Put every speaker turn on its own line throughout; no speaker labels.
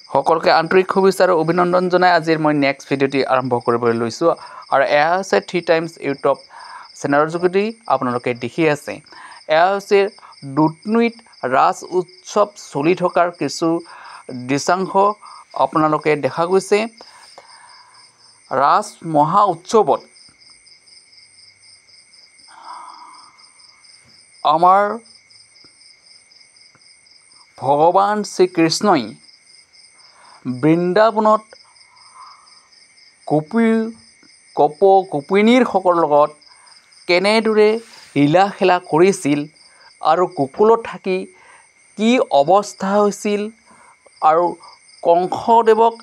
সকলোকে আন্তৰিক শুভেচ্ছা আৰু অভিনন্দন জনাই আজিৰ মই নেক্সট ভিডিঅ'টি আৰম্ভ কৰিবলৈ লৈছোঁ আৰু এয়া হৈছে 3 টাইমছ ইউটিউব চেনেলৰ যোগেদি আপোনালোকে দেখি আছে। এয়া হৈছে দুধনৈত ৰাজ উৎসৱ চলি থকাৰ কিছু দৃশ্যাংশ আপোনালোকে দেখা গৈছে। ৰাজ মহা উৎসৱত আমাৰ ভগৱান শ্ৰীকৃষ্ণই বৃন্দাবনত গোপিনীৰ সকলৰ লগত কেনেদৰে লীলা খেলা কৰিছিল আৰু গোকুলত থাকি কি অৱস্থা হৈছিল আৰু কংসদেৱক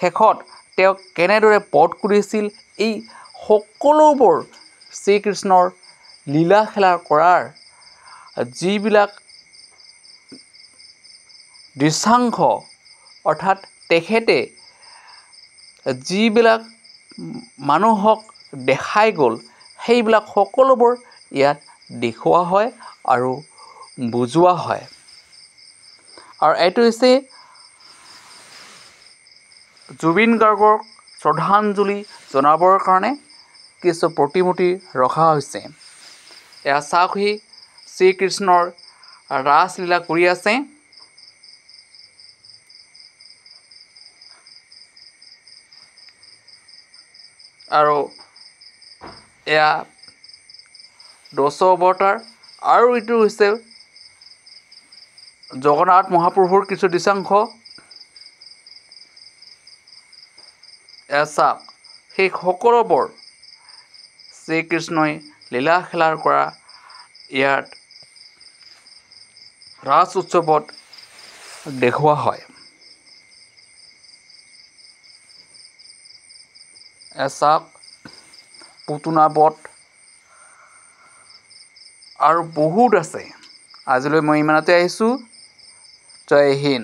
শেষত তেওঁক কেনেদৰে বধ কৰিছিল, এই সকলোবোৰ শ্ৰীকৃষ্ণৰ লীলা খেলা কৰাৰ যিবিলাক দৃশ্যাংশ অৰ্থাৎ তেখেতে যিবিলাক মানুহক দেখাই গ'ল সেইবিলাক সকলোবোৰ ইয়াত দেখুওৱা হয় আৰু বুজোৱা হয়। আৰু এইটো হৈছে জুবিন গাৰ্গক শ্ৰদ্ধাঞ্জলি জনাবৰ কাৰণে কিছু প্ৰতিমূৰ্তি ৰখা হৈছে। এয়া চাওকহি শ্ৰীকৃষ্ণৰ ৰাসলীলা কৰি আছে। আৰু এয়া দশ অৱতাৰ আৰু এইটো হৈছে জগন্নাথ মহাপ্ৰভুৰ কিছু দৃশ্যাংশ। এয়া চাওক, সেই সকলোবোৰ শ্ৰীকৃষ্ণই লীলা খেলাৰ কৰা ইয়াত ৰাজ উৎসৱত দেখুওৱা হয়। চাওক, পুতনা বধ আৰু বহুত আছে। আজিলৈ মই ইমানতে আহিছোঁ। জয় হিন্দ।